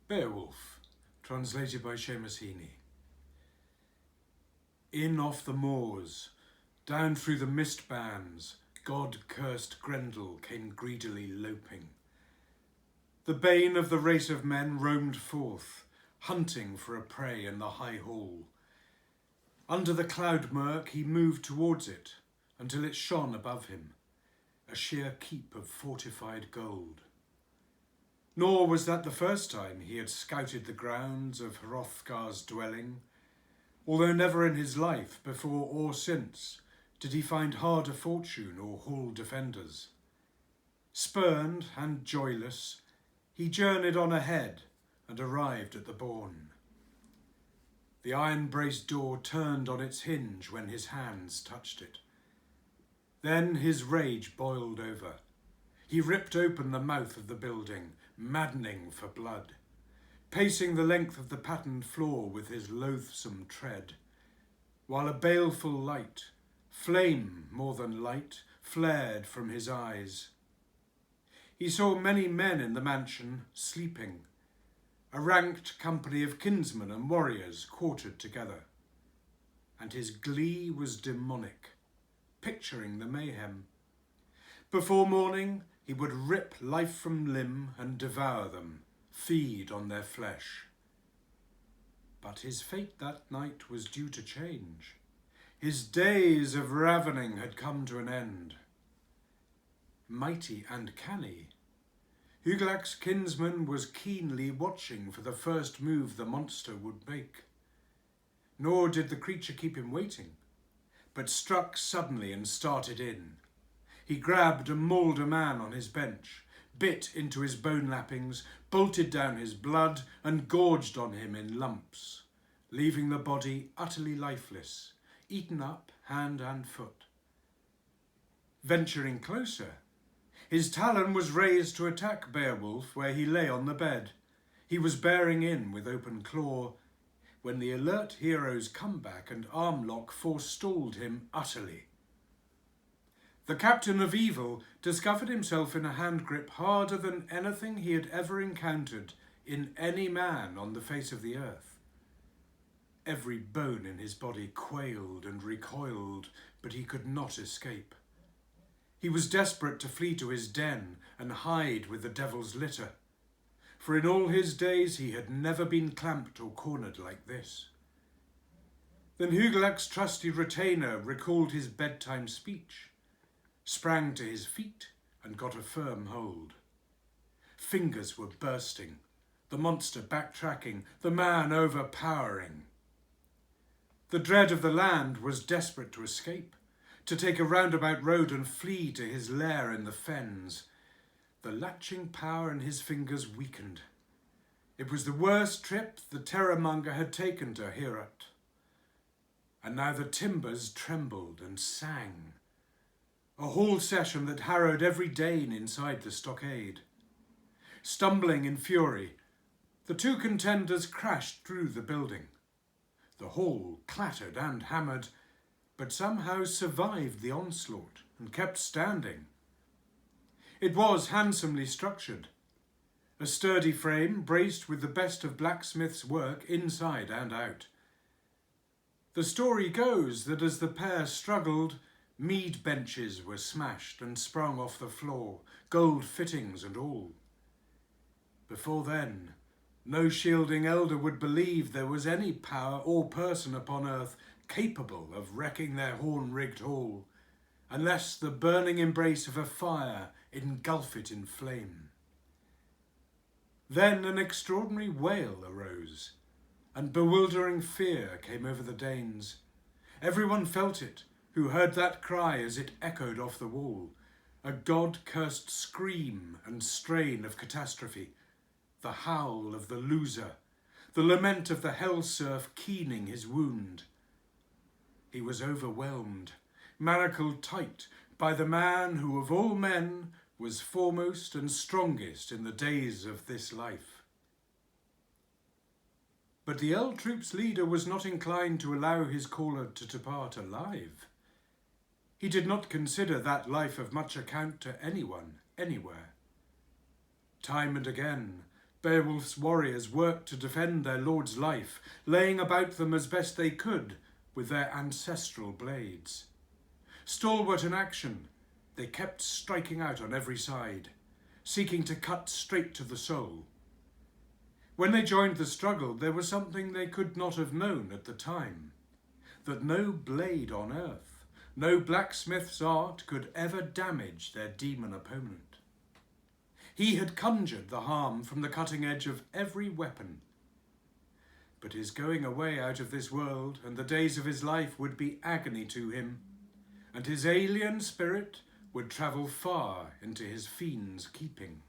Beowulf, translated by Seamus Heaney. In off the moors, down through the mist bands, God-cursed Grendel came greedily loping. The bane of the race of men roamed forth, hunting for a prey in the high hall. Under the cloud murk he moved towards it, until it shone above him, a sheer keep of fortified gold. Nor was that the first time he had scouted the grounds of Hrothgar's dwelling, although never in his life, before or since, did he find harder fortune or hall defenders. Spurned and joyless, he journeyed on ahead and arrived at the bourne. The iron-braced door turned on its hinge when his hands touched it. Then his rage boiled over. He ripped open the mouth of the building, maddening for blood, pacing the length of the patterned floor with his loathsome tread, while a baleful light, flame more than light, flared from his eyes. He saw many men in the mansion sleeping, a ranked company of kinsmen and warriors quartered together, and his glee was demonic, picturing the mayhem. Before morning, he would rip life from limb and devour them, feed on their flesh. But his fate that night was due to change. His days of ravening had come to an end. Mighty and canny, Hugelac's kinsman was keenly watching for the first move the monster would make. Nor did the creature keep him waiting, but struck suddenly and started in. He grabbed and mauled a man on his bench, bit into his bone lappings, bolted down his blood, and gorged on him in lumps, leaving the body utterly lifeless, eaten up hand and foot. Venturing closer, his talon was raised to attack Beowulf where he lay on the bed. He was bearing in with open claw, when the alert hero's comeback and arm lock forestalled him utterly. The captain of evil discovered himself in a hand grip harder than anything he had ever encountered in any man on the face of the earth. Every bone in his body quailed and recoiled, but he could not escape. He was desperate to flee to his den and hide with the devil's litter, for in all his days he had never been clamped or cornered like this. Then Hugelac's trusty retainer recalled his bedtime speech, sprang to his feet and got a firm hold. Fingers were bursting, the monster backtracking, the man overpowering. The dread of the land was desperate to escape, to take a roundabout road and flee to his lair in the fens. The latching power in his fingers weakened. It was the worst trip the terrormonger had taken to Heorot. And now the timbers trembled and sang. A hall session that harrowed every Dane inside the stockade. Stumbling in fury, the two contenders crashed through the building. The hall clattered and hammered, but somehow survived the onslaught and kept standing. It was handsomely structured, a sturdy frame braced with the best of blacksmith's work inside and out. The story goes that as the pair struggled, mead benches were smashed and sprung off the floor, gold fittings and all. Before then, no shielding elder would believe there was any power or person upon earth capable of wrecking their horn-rigged hall, unless the burning embrace of a fire engulf it in flame. Then an extraordinary wail arose, and bewildering fear came over the Danes. Everyone felt it, who heard that cry as it echoed off the wall, a god-cursed scream and strain of catastrophe, the howl of the loser, the lament of the hell-serf keening his wound. He was overwhelmed, manacled tight by the man who of all men was foremost and strongest in the days of this life. But the Eld troop's leader was not inclined to allow his caller to depart alive. He did not consider that life of much account to anyone, anywhere. Time and again, Beowulf's warriors worked to defend their lord's life, laying about them as best they could with their ancestral blades. Stalwart in action, they kept striking out on every side, seeking to cut straight to the soul. When they joined the struggle, there was something they could not have known at the time, that no blade on earth, no blacksmith's art could ever damage their demon opponent. He had conjured the harm from the cutting edge of every weapon. But his going away out of this world and the days of his life would be agony to him, and his alien spirit would travel far into his fiend's keeping.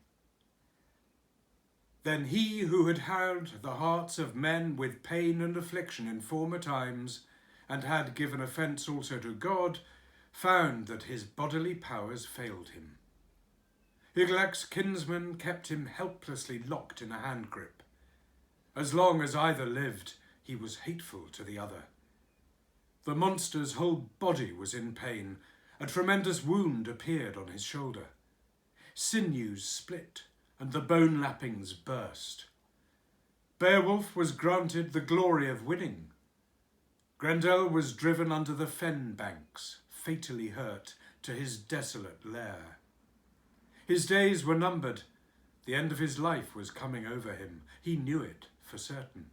Then he who had harrowed the hearts of men with pain and affliction in former times, and had given offence also to God, found that his bodily powers failed him. Iglac's kinsman kept him helplessly locked in a hand grip. As long as either lived, he was hateful to the other. The monster's whole body was in pain. A tremendous wound appeared on his shoulder. Sinews split, and the bone lappings burst. Beowulf was granted the glory of winning. Grendel was driven under the fen banks, fatally hurt, to his desolate lair. His days were numbered. The end of his life was coming over him. He knew it for certain.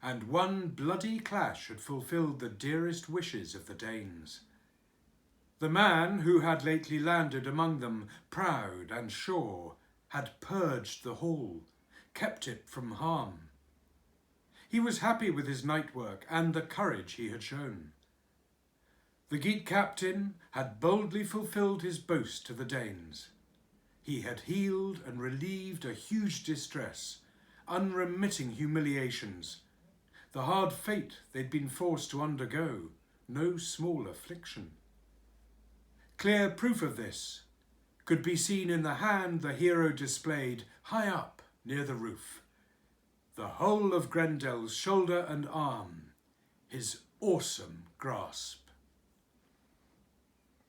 And one bloody clash had fulfilled the dearest wishes of the Danes. The man who had lately landed among them, proud and sure, had purged the hall, kept it from harm. He was happy with his night work and the courage he had shown. The Geat captain had boldly fulfilled his boast to the Danes. He had healed and relieved a huge distress, unremitting humiliations, the hard fate they'd been forced to undergo, no small affliction. Clear proof of this could be seen in the hand the hero displayed high up near the roof, the whole of Grendel's shoulder and arm, his awesome grasp.